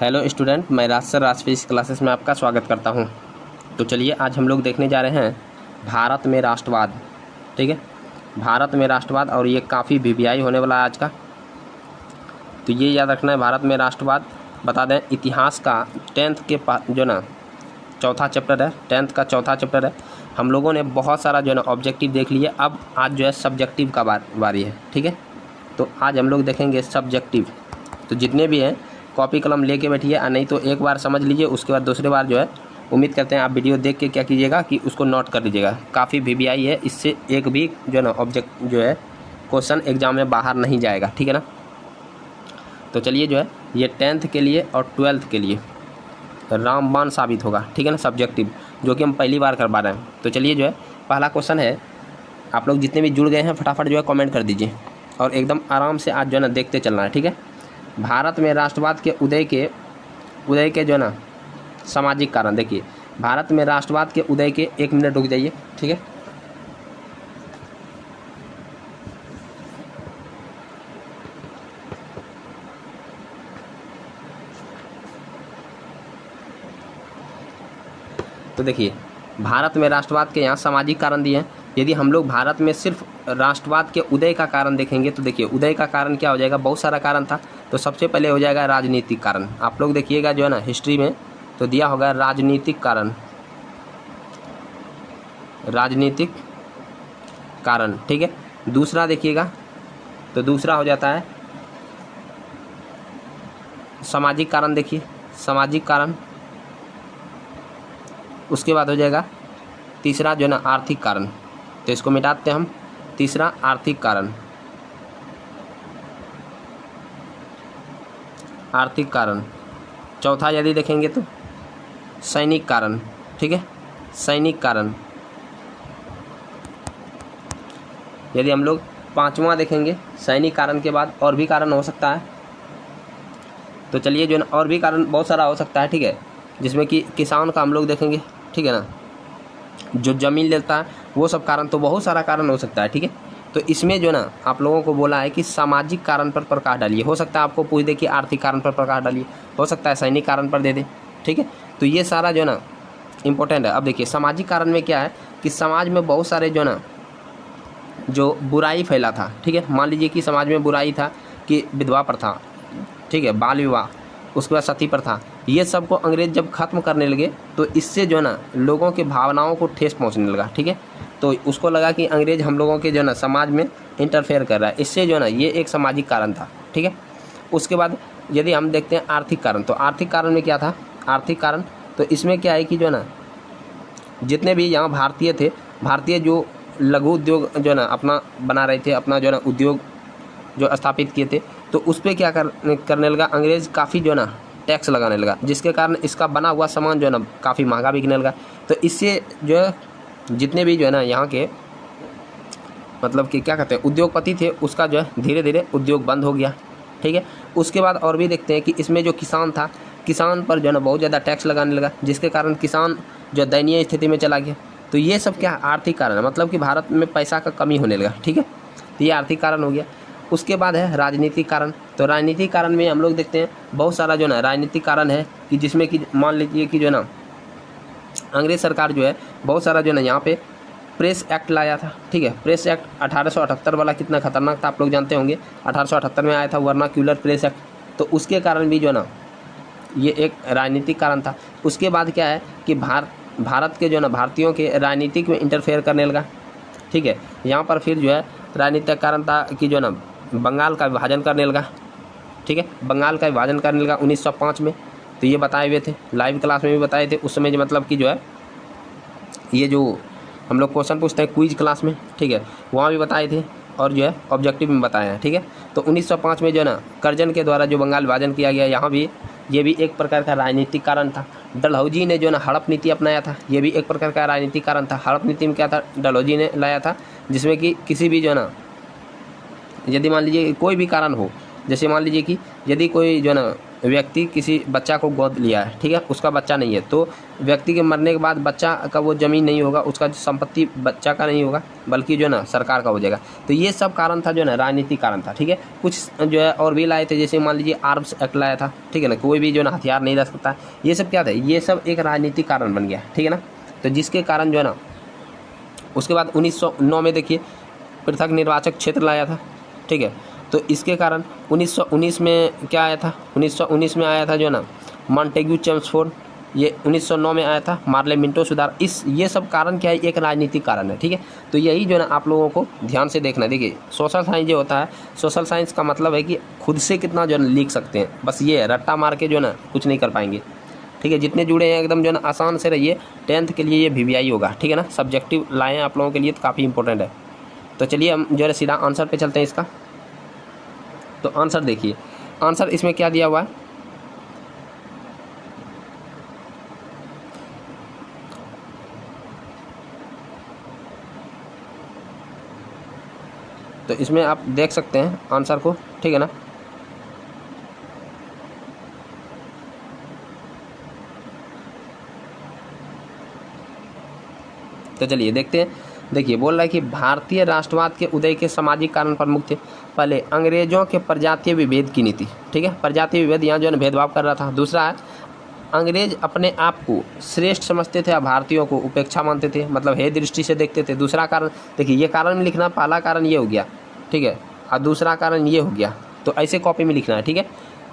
Hello student, मैं राज sir राज physics classes में आपका स्वागत करता हूं। तो चलिए आज हम लोग देखने जा रहे हैं भारत में राष्ट्रवाद। ठीक है, भारत में राष्ट्रवाद, और ये काफ़ी वीवीआई होने वाला है आज का। तो ये याद रखना है, भारत में राष्ट्रवाद। बता दें, इतिहास का 10th के जो ना चौथा चैप्टर है, 10th का चौथा चैप्टर है। हम लोगों ने बहुत सारा जो है ना ऑब्जेक्टिव देख लिए। अब आज जो है सब्जेक्टिव का बारी है। ठीक है, तो आज हम लोग देखेंगे सब्जेक्टिव। तो जितने भी हैं कॉपी कलम लेके बैठिए, नहीं तो एक बार समझ लीजिए, उसके बाद दूसरे बार जो है उम्मीद करते हैं आप वीडियो देख के क्या कीजिएगा कि उसको नोट कर लीजिएगा। काफ़ी वीवीआई है, इससे एक भी जो है ना ऑब्जेक्ट जो है क्वेश्चन एग्जाम में बाहर नहीं जाएगा। ठीक है ना। तो चलिए जो है ये 10th के लिए और 12th के लिए रामबाण साबित होगा। ठीक है ना, सब्जेक्टिव, जो कि हम पहली बार करवा रहे हैं। तो चलिए जो है पहला क्वेश्चन है, आप लोग जितने भी जुड़ गए हैं फटाफट जो है कमेंट कर दीजिए और एकदम आराम से आज जो है ना देखते चलना है। ठीक है, भारत में राष्ट्रवाद के उदय के जो है ना सामाजिक कारण। देखिए, भारत में राष्ट्रवाद के उदय के, 1 मिनट रुक जाइए। ठीक है, तो देखिए भारत में राष्ट्रवाद के यहाँ सामाजिक कारण दिए हैं। यदि हम लोग भारत में सिर्फ राष्ट्रवाद के उदय का कारण देखेंगे तो देखिए उदय का कारण क्या हो जाएगा, बहुत सारा कारण था। तो सबसे पहले हो जाएगा राजनीतिक कारण। आप लोग देखिएगा जो है ना हिस्ट्री में तो दिया होगा राजनीतिक कारण, राजनीतिक कारण। ठीक है, दूसरा देखिएगा तो दूसरा हो जाता है सामाजिक कारण। देखिए सामाजिक कारण, उसके बाद हो जाएगा तीसरा जो है ना आर्थिक कारण। तो इसको मिटाते हैं हम, तीसरा आर्थिक कारण, आर्थिक कारण। चौथा यदि देखेंगे तो सैनिक कारण। ठीक है, सैनिक कारण। यदि हम लोग पांचवा देखेंगे, सैनिक कारण के बाद और भी कारण हो सकता है। तो चलिए जो है ना और भी कारण बहुत सारा हो सकता है। ठीक है, जिसमें कि किसान का हम लोग देखेंगे। ठीक है ना, जो ज़मीन लेता है वो सब कारण, तो बहुत सारा कारण हो सकता है। ठीक है, तो इसमें जो ना आप लोगों को बोला है कि सामाजिक कारण पर प्रकाश डालिए। हो सकता है आपको पूछ दे कि आर्थिक कारण पर प्रकाश डालिए, हो सकता है सैनिक कारण पर दे दे। ठीक है, तो ये सारा जो ना इम्पोर्टेंट है। अब देखिए सामाजिक कारण में क्या है कि समाज में बहुत सारे जो ना जो बुराई फैला था। ठीक है, मान लीजिए कि समाज में बुराई था कि विधवा प्रथा, ठीक है, बाल विवाह, उसके बाद सती प्रथा, ये सब को अंग्रेज जब ख़त्म करने लगे तो इससे जो है ना लोगों के भावनाओं को ठेस पहुंचने लगा। ठीक है, तो उसको लगा कि अंग्रेज हम लोगों के जो है ना समाज में इंटरफेयर कर रहा है, इससे जो है ना ये एक सामाजिक कारण था। ठीक है, उसके बाद यदि हम देखते हैं आर्थिक कारण, तो आर्थिक कारण में क्या था, आर्थिक कारण तो इसमें क्या है कि जो है ना जितने भी यहाँ भारतीय थे, भारतीय जो लघु उद्योग जो है ना अपना बना रहे थे, अपना जो है ना उद्योग जो स्थापित किए थे, तो उस पर क्या करने लगा अंग्रेज़, काफ़ी जो है ना टैक्स लगाने लगा, जिसके कारण इसका बना हुआ सामान जो है ना काफ़ी महंगा बिकने लगा। तो इससे जो है जितने भी जो है ना यहाँ के मतलब कि क्या कहते हैं उद्योगपति थे, उसका जो है धीरे धीरे उद्योग बंद हो गया। ठीक है, उसके बाद और भी देखते हैं कि इसमें जो किसान था, किसान पर जो है ना बहुत ज़्यादा टैक्स लगाने लगा, जिसके कारण किसान जो दयनीय स्थिति में चला गया। तो ये सब क्या आर्थिक कारण है, मतलब कि भारत में पैसा का कमी होने लगा। ठीक है, तो ये आर्थिक कारण हो गया। उसके बाद है राजनीतिक कारण। तो राजनीतिक कारण में हम लोग देखते हैं बहुत सारा जो है ना राजनीतिक कारण है कि जिसमें कि मान लीजिए कि जो है ना अंग्रेज सरकार जो है बहुत सारा जो है ना यहाँ पे प्रेस एक्ट लाया था। ठीक है, प्रेस एक्ट 1878 वाला कितना खतरनाक था आप लोग जानते होंगे। 1878 में आया था वर्नाक्यूलर प्रेस एक्ट, तो उसके कारण भी जो है ना ये एक राजनीतिक कारण था। उसके बाद क्या है कि भारत के जो है ना भारतीयों के राजनीतिक में इंटरफेयर करने लगा। ठीक है, यहाँ पर फिर जो है राजनीतिक कारण था कि जो है ना बंगाल का विभाजन करने लगा। ठीक है, बंगाल का विभाजन करने लगा 1905 में। तो ये बताए हुए थे, लाइव क्लास में भी बताए थे उस समय, जो मतलब कि जो है ये जो हम लोग क्वेश्चन पूछते हैं क्विज क्लास में, ठीक है, वहाँ भी बताए थे और जो है ऑब्जेक्टिव में बताए हैं। ठीक है, तो 1905 में जो है ना कर्जन के द्वारा जो बंगाल विभाजन किया गया, यहाँ भी ये भी एक प्रकार का राजनीतिक कारण था। डलहौजी ने जो है ना हड़प नीति अपनाया था, ये भी एक प्रकार का राजनीतिक कारण था। हड़प नीति में क्या था, डलहौजी ने लाया था, जिसमें कि किसी भी जो है ना यदि मान लीजिए कोई भी कारण हो, जैसे मान लीजिए कि यदि कोई जो है ना व्यक्ति किसी बच्चा को गोद लिया है, ठीक है, उसका बच्चा नहीं है, तो व्यक्ति के मरने के बाद बच्चा का वो ज़मीन नहीं होगा, उसका संपत्ति बच्चा का नहीं होगा, बल्कि जो है ना सरकार का हो जाएगा। तो ये सब कारण था जो है ना राजनीतिक कारण था, ठीक है। कुछ जो है और भी लाए थे, जैसे मान लीजिए आर्म्स एक्ट लाया था, ठीक है ना, कोई भी जो है ना हथियार नहीं रख सकता। ये सब क्या था, ये सब एक राजनीतिक कारण बन गया, ठीक है ना। तो जिसके कारण जो है ना उसके बाद 1909 में देखिए पृथक निर्वाचक क्षेत्र लाया था, ठीक है। तो इसके कारण 1919 में क्या आया था, 1919 में आया था जो है ना मॉन्टेग्यू चेम्सफोर्ड, ये 1909 में आया था मार्ले मिंटो सुधार। ये सब कारण क्या है, एक राजनीतिक कारण है, ठीक है। तो यही जो है ना आप लोगों को ध्यान से देखना है। देखिए सोशल साइंस जो होता है, सोशल साइंस का मतलब है कि खुद से कितना जो है लिख सकते हैं, बस ये रट्टा मार के जो है ना कुछ नहीं कर पाएंगे, ठीक है। जितने जुड़े हैं एकदम जो है ना आसान से रहिए। 10th के लिए ये VVI होगा, ठीक है ना, सब्जेक्टिव लाए हैं आप लोगों के लिए, तो काफ़ी इंपॉर्टेंट है। तो चलिए हम जो है सीधा आंसर पे चलते हैं इसका। तो आंसर देखिए, आंसर इसमें क्या दिया हुआ है, तो इसमें आप देख सकते हैं आंसर को, ठीक है ना। तो चलिए देखते हैं। देखिए बोल रहा है कि भारतीय राष्ट्रवाद के उदय के सामाजिक कारण प्रमुख थे। पहले अंग्रेजों के प्रजातीय विभेद की नीति, ठीक है, प्रजातीय विभेद यहाँ जो है भेदभाव कर रहा था। दूसरा है अंग्रेज अपने आप को श्रेष्ठ समझते थे, भारतीयों को उपेक्षा मानते थे, मतलब हे दृष्टि से देखते थे। दूसरा कारण देखिए, ये कारण में लिखना, पहला कारण ये हो गया, ठीक है, और दूसरा कारण ये हो गया, तो ऐसे कॉपी में लिखना है, ठीक है।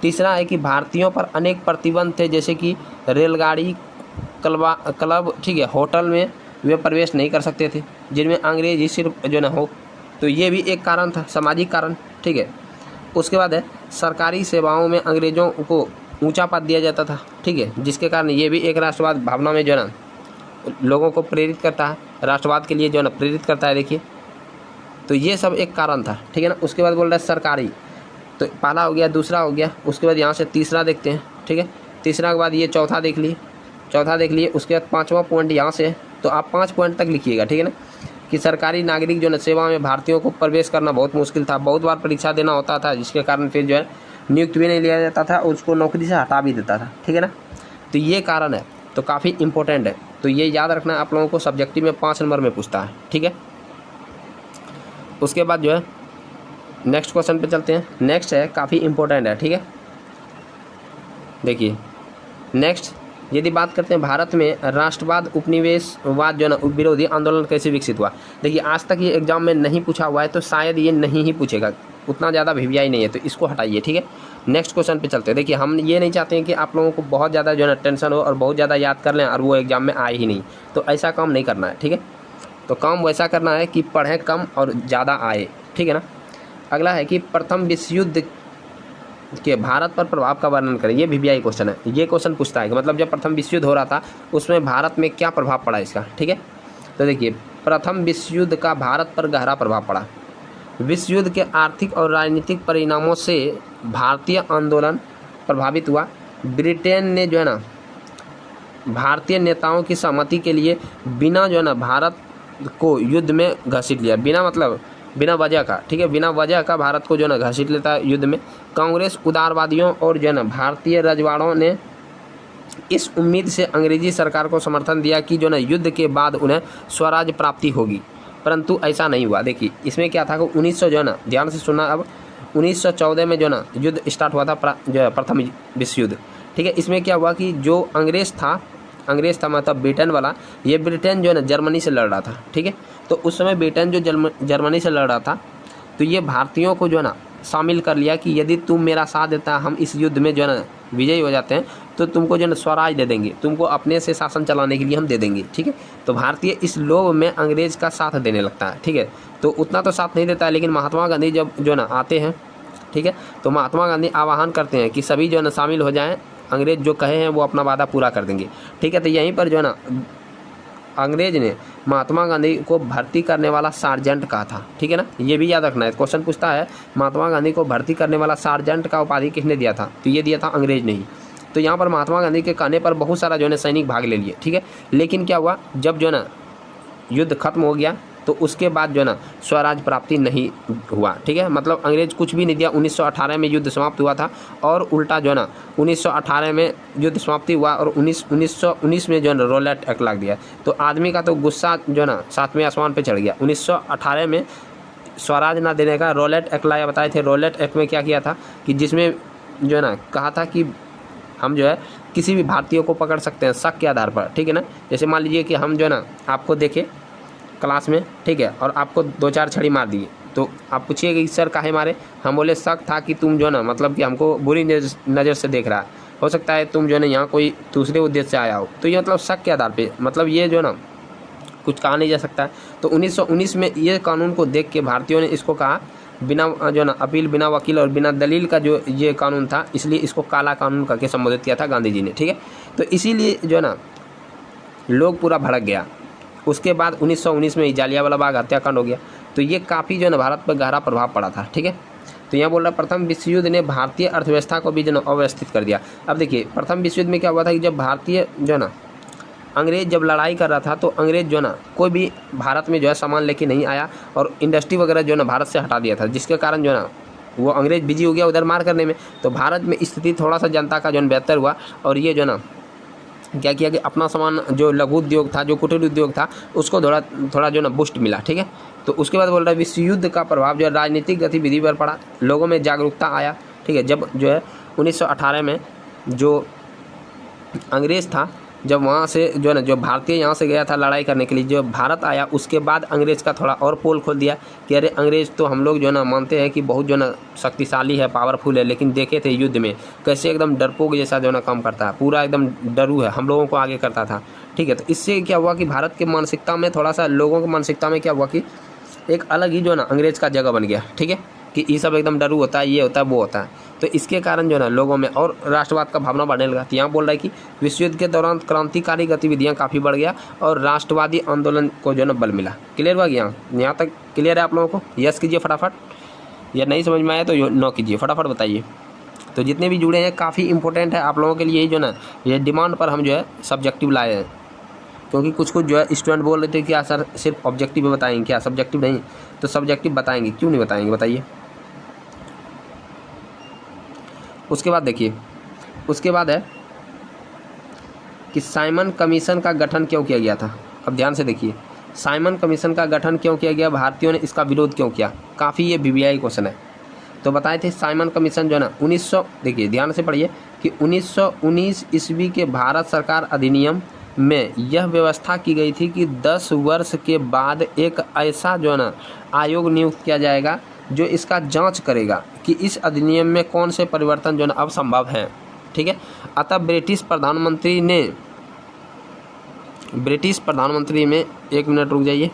तीसरा है कि भारतीयों पर अनेक प्रतिबंध थे, जैसे कि रेलगाड़ी, क्लब, ठीक है, होटल में वे प्रवेश नहीं कर सकते थे जिनमें अंग्रेज ही सिर्फ जो ना हो। तो ये भी एक कारण था, सामाजिक कारण, ठीक है। उसके बाद है सरकारी सेवाओं में अंग्रेजों को ऊंचा पद दिया जाता था, ठीक है, जिसके कारण ये भी एक राष्ट्रवाद भावना में जो है ना लोगों को प्रेरित करता है, राष्ट्रवाद के लिए जो है ना प्रेरित करता है। देखिए तो ये सब एक कारण था, ठीक है ना। उसके बाद बोल रहा है सरकारी, तो पहला हो गया, दूसरा हो गया, उसके बाद यहाँ से तीसरा देखते हैं, ठीक है। तीसरा के बाद ये चौथा देख लिए, चौथा देख लिए। उसके बाद पाँचवा पॉइंट यहाँ से, तो आप 5 पॉइंट तक लिखिएगा, ठीक है ना, कि सरकारी नागरिक जो है सेवा में भारतीयों को प्रवेश करना बहुत मुश्किल था, बहुत बार परीक्षा देना होता था, जिसके कारण फिर जो है नियुक्त भी नहीं लिया जाता था, उसको नौकरी से हटा भी देता था, ठीक है ना। तो ये कारण है, तो काफ़ी इंपॉर्टेंट है, तो ये याद रखना आप लोगों को, सब्जेक्टिव में 5 नंबर में पूछता है, ठीक है। उसके बाद जो है नेक्स्ट क्वेश्चन पे चलते हैं। नेक्स्ट है काफ़ी इंपॉर्टेंट है, ठीक है। देखिए नेक्स्ट, यदि बात करते हैं भारत में राष्ट्रवाद उपनिवेशवाद जो है ना विरोधी आंदोलन कैसे विकसित हुआ। देखिए आज तक ये एग्जाम में नहीं पूछा हुआ है, तो शायद ये नहीं ही पूछेगा, उतना ज़्यादा VVI नहीं है, तो इसको हटाइए, ठीक है। नेक्स्ट क्वेश्चन पे चलते हैं। देखिए हम ये नहीं चाहते हैं कि आप लोगों को बहुत ज़्यादा जो है ना टेंशन हो और बहुत ज़्यादा याद कर लें और वो एग्जाम में आए ही नहीं, तो ऐसा काम नहीं करना है, ठीक है। तो काम वैसा करना है कि पढ़ें कम और ज़्यादा आए, ठीक है ना। अगला है कि प्रथम विश्व युद्ध के भारत पर प्रभाव का वर्णन करें। ये VVI क्वेश्चन है, ये क्वेश्चन पूछता है कि मतलब जब प्रथम विश्व युद्ध हो रहा था उसमें भारत में क्या प्रभाव पड़ा इसका, ठीक है। तो देखिए प्रथम विश्व युद्ध का भारत पर गहरा प्रभाव पड़ा। विश्व युद्ध के आर्थिक और राजनीतिक परिणामों से भारतीय आंदोलन प्रभावित हुआ। ब्रिटेन ने जो है ना भारतीय नेताओं की सहमति के लिए बिना जो है ना भारत को युद्ध में घसीट लिया, बिना मतलब बिना वजह का, ठीक है, बिना वजह का भारत को जो है ना घसीट लेता है युद्ध में। कांग्रेस, उदारवादियों और जो है ना भारतीय रजवाड़ों ने इस उम्मीद से अंग्रेजी सरकार को समर्थन दिया कि जो है ना युद्ध के बाद उन्हें स्वराज प्राप्ति होगी, परंतु ऐसा नहीं हुआ। देखिए इसमें क्या था कि 1900 जो है ना, ध्यान से सुनना, अब 1914 में जो है ना युद्ध स्टार्ट हुआ था, जो है प्रथम विश्व युद्ध, ठीक है। इसमें क्या हुआ कि जो अंग्रेज था मतलब ब्रिटेन वाला, ये ब्रिटेन जो है ना जर्मनी से लड़ रहा था, ठीक है। तो उस समय ब्रिटेन जो जर्मनी से लड़ रहा था, तो ये भारतीयों को जो है ना शामिल कर लिया कि यदि तुम मेरा साथ देता, हम इस युद्ध में जो है ना विजयी हो जाते हैं, तो तुमको जो है ना स्वराज दे देंगे, तुमको अपने से शासन चलाने के लिए हम दे देंगे, ठीक है। तो भारतीय इस लोभ में अंग्रेज का साथ देने लगता है, ठीक है। तो उतना तो साथ नहीं देता है, लेकिन महात्मा गांधी जब जो है ना आते हैं, ठीक है, तो महात्मा गांधी आह्वान करते हैं कि सभी जो है ना शामिल हो जाएं, अंग्रेज जो कहे हैं वो अपना वादा पूरा कर देंगे, ठीक है। तो यहीं पर जो है ना अंग्रेज ने महात्मा गांधी को भर्ती करने वाला सार्जेंट कहा था, ठीक है ना, ये भी याद रखना है। क्वेश्चन पूछता है महात्मा गांधी को भर्ती करने वाला सार्जेंट का उपाधि किसने दिया था, तो ये दिया था अंग्रेज ने ही। तो यहाँ पर महात्मा गांधी के कहने पर बहुत सारा जो है ना सैनिक भाग ले लिए, ठीक है। लेकिन क्या हुआ, जब जो है ना युद्ध खत्म हो गया, तो उसके बाद जो है ना स्वराज प्राप्ति नहीं हुआ, ठीक है। मतलब अंग्रेज कुछ भी नहीं दिया। 1918 में युद्ध समाप्त हुआ था और उल्टा जो है ना 1918 में युद्ध समाप्ति हुआ और 1919 में जो है ना रॉलेट एक्ट लग दिया। तो आदमी का तो गुस्सा जो है ना 7वें आसमान पे चढ़ गया। 1918 में स्वराज ना देने का रॉलेट एक्ट लाया, बताए थे। रॉलेट एक्ट में क्या किया था कि जिसमें जो है ना कहा था कि हम जो है किसी भी भारतीय को पकड़ सकते हैं शक के आधार पर, ठीक है ना। जैसे मान लीजिए कि हम जो है ना आपको देखे क्लास में, ठीक है, और आपको 2-4 छड़ी मार दिए, तो आप पूछिएगा कि सर काहे मारे। हम बोले शक था कि तुम जो है ना मतलब कि हमको बुरी नज़र से देख रहा है, हो सकता है तुम जो है ना यहाँ कोई दूसरे उद्देश्य से आया हो। तो ये मतलब शक के आधार पर, मतलब ये जो है ना कुछ कहा नहीं जा सकता है। तो 1919 में ये कानून को देख के भारतीयों ने इसको कहा बिना जो ना अपील, बिना वकील और बिना दलील का जो ये कानून था, इसलिए इसको काला कानून करके संबोधित किया था गांधी जी ने, ठीक है। तो इसीलिए जो है ना लोग पूरा भड़क गया। उसके बाद 1919 में जालियांवाला बाग हत्याकांड हो गया। तो ये काफ़ी जो है ना भारत पर गहरा प्रभाव पड़ा था, ठीक है। तो यहाँ बोल रहा प्रथम विश्व युद्ध ने भारतीय अर्थव्यवस्था को भी जो है ना अव्यवस्थित कर दिया। अब देखिए प्रथम विश्व युद्ध में क्या हुआ था कि जब भारतीय जो है ना अंग्रेज़ जब लड़ाई कर रहा था तो अंग्रेज़ जो है ना कोई भी भारत में जो है सामान लेके नहीं आया और इंडस्ट्री वगैरह जो है ना भारत से हटा दिया था, जिसके कारण जो है ना वो अंग्रेज़ बिजी हो गया उधर मार करने में। तो भारत में स्थिति थोड़ा सा जनता का जो है बेहतर हुआ और ये जो है ना क्या किया कि अपना सामान जो लघु उद्योग था, जो कुटीर उद्योग था, उसको थोड़ा जो है ना बूस्ट मिला, ठीक है। तो उसके बाद बोल रहा है विश्व युद्ध का प्रभाव जो है राजनीतिक गतिविधि पर पड़ा, लोगों में जागरूकता आया, ठीक है। जब जो है 1918 में जो अंग्रेज़ था, जब वहाँ से जो है ना जो भारतीय यहाँ से गया था लड़ाई करने के लिए, जो भारत आया, उसके बाद अंग्रेज़ का थोड़ा और पोल खोल दिया कि अरे अंग्रेज़ तो हम लोग जो है ना मानते हैं कि बहुत जो है ना शक्तिशाली है, पावरफुल है, लेकिन देखे थे युद्ध में कैसे एकदम डरपोक जैसा जो है ना काम करता है, पूरा एकदम डरू है, हम लोगों को आगे करता था, ठीक है। तो इससे क्या हुआ कि भारत के मानसिकता में थोड़ा सा, लोगों की मानसिकता में क्या हुआ कि एक अलग ही जो है ना अंग्रेज़ का जगह बन गया, ठीक है, कि ये सब एकदम डरू होता है, ये होता है, वो होता है। तो इसके कारण जो है ना लोगों में और राष्ट्रवाद का भावना बढ़ने लगा। तो यहाँ बोल रहा है कि विश्व युद्ध के दौरान क्रांतिकारी गतिविधियाँ काफ़ी बढ़ गया और राष्ट्रवादी आंदोलन को जो है ना बल मिला। क्लियर हुआ गया? यहाँ तक क्लियर है आप लोगों को? यस कीजिए फटाफट, या नहीं समझ में आया तो नो कीजिए, फटाफट बताइए। तो जितने भी जुड़े हैं काफ़ी इंपॉर्टेंट है आप लोगों के लिए, जो ना ये डिमांड पर हम जो है सब्जेक्टिव लाए हैं, क्योंकि कुछ जो है स्टूडेंट बोल रहे थे कि सर सिर्फ ऑब्जेक्टिव बताएंगे, क्या सब्जेक्टिव नहीं? तो सब्जेक्टिव बताएंगे, क्यों नहीं बताएंगे बताइए। उसके बाद देखिए, उसके बाद है कि साइमन कमीशन का गठन क्यों किया गया था। अब ध्यान से देखिए, साइमन कमीशन का गठन क्यों किया गया, भारतीयों ने इसका विरोध क्यों किया, काफ़ी ये VVI क्वेश्चन है। तो बताए थे साइमन कमीशन जो है ना 1900, देखिए ध्यान से पढ़िए कि 1919 ईस्वी के भारत सरकार अधिनियम में यह व्यवस्था की गई थी कि 10 वर्ष के बाद एक ऐसा जो है ना आयोग नियुक्त किया जाएगा जो इसका जांच करेगा कि इस अधिनियम में कौन से परिवर्तन जो है अब संभव हैं, ठीक है। अतः ब्रिटिश प्रधानमंत्री में, एक मिनट रुक जाइए,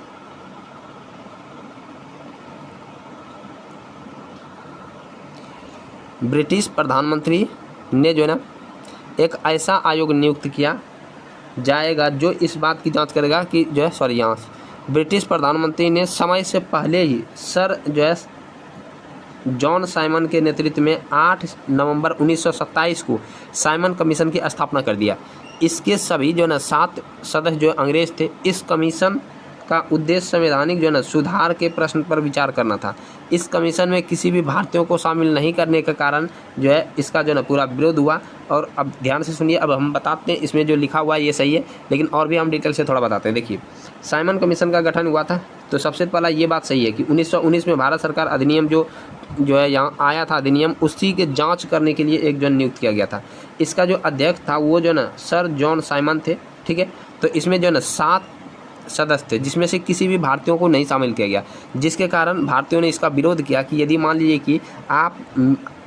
ब्रिटिश प्रधानमंत्री ने जो है ना एक ऐसा आयोग नियुक्त किया जाएगा जो इस बात की जांच करेगा कि जो है यहाँ ब्रिटिश प्रधानमंत्री ने समय से पहले ही सर जो है जॉन साइमन के नेतृत्व में 8 नवंबर 1927 को साइमन कमीशन की स्थापना कर दिया। इसके सभी जो है ना 7 सदस्य जो अंग्रेज थे। इस कमीशन का उद्देश्य संवैधानिक जो है ना सुधार के प्रश्न पर विचार करना था। इस कमीशन में किसी भी भारतीयों को शामिल नहीं करने के कारण जो है इसका जो है ना पूरा विरोध हुआ। और अब ध्यान से सुनिए, अब हम बताते हैं इसमें जो लिखा हुआ है ये सही है, लेकिन और भी हम डिटेल से थोड़ा बताते हैं। देखिए, साइमन कमीशन का गठन हुआ था, तो सबसे पहला ये बात सही है कि 1919 में भारत सरकार अधिनियम जो है यहाँ आया था अधिनियम, उसी के जांच करने के लिए एक जन नियुक्त किया गया था। इसका जो अध्यक्ष था वो जो है ना सर जॉन साइमन थे, ठीक है। तो इसमें जो है ना 7 सदस्य थे, जिसमें से किसी भी भारतीयों को नहीं शामिल किया गया, जिसके कारण भारतीयों ने इसका विरोध किया कि यदि मान लीजिए कि आप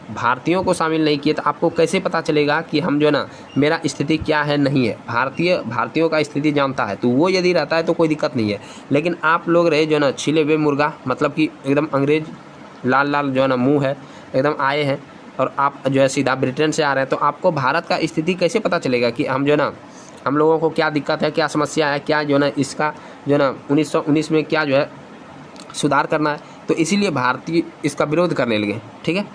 भारतीयों को शामिल नहीं किए तो आपको कैसे पता चलेगा कि हम जो है ना मेरा स्थिति क्या है नहीं है। भारतीयों का स्थिति जानता है, तो वो यदि रहता है तो कोई दिक्कत नहीं है। लेकिन आप लोग रहे जो है ना छिले हुए मुर्गा, मतलब कि एकदम अंग्रेज लाल लाल जो है ना मुँह है, एकदम आए हैं, और आप जो है सीधा ब्रिटेन से आ रहे हैं, तो आपको भारत का स्थिति कैसे पता चलेगा कि हम जो है ना हम लोगों को क्या दिक्कत है, क्या समस्या है, क्या जो है ना इसका जो है ना 1919 में क्या जो है सुधार करना है। तो इसीलिए भारतीय इसका विरोध करने लगे, ठीक है।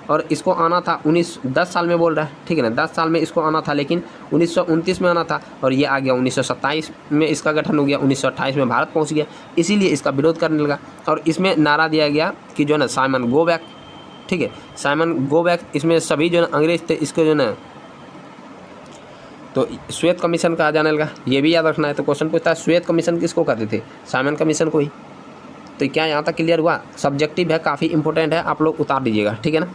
और इसको आना था 10 साल में बोल रहा है, ठीक है ना, 10 साल में इसको आना था, लेकिन 1929 में आना था और ये आ गया 1927 में इसका गठन हो गया, 1928 में भारत पहुंच गया, इसीलिए इसका विरोध करने लगा। और इसमें नारा दिया गया कि जो है ना साइमन गो बैक, ठीक है, साइमन गो बैक। इसमें सभी जो है अंग्रेज थे, इसको जो है तो श्वेत कमीशन कहा जाने लगा, ये भी याद रखना है। तो क्वेश्चन पूछता है श्वेत कमीशन किसको करते थे, साइमन कमीशन को ही। तो क्या यहाँ तक क्लियर हुआ? सब्जेक्टिव है, काफ़ी इंपॉर्टेंट है, आप लोग उतार दीजिएगा, ठीक है ना।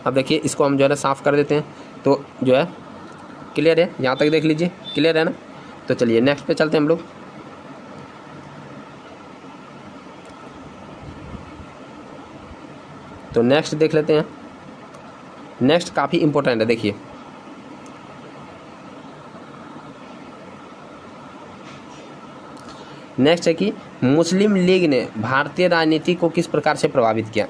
अब देखिए इसको हम जो है ना साफ़ कर देते हैं, तो जो है क्लियर है, यहाँ तक देख लीजिए, क्लियर है ना। तो चलिए नेक्स्ट पे चलते हैं हम लोग। तो नेक्स्ट देख लेते हैं, नेक्स्ट काफ़ी इंपॉर्टेंट है, देखिए नेक्स्ट है कि मुस्लिम लीग ने भारतीय राजनीति को किस प्रकार से प्रभावित किया।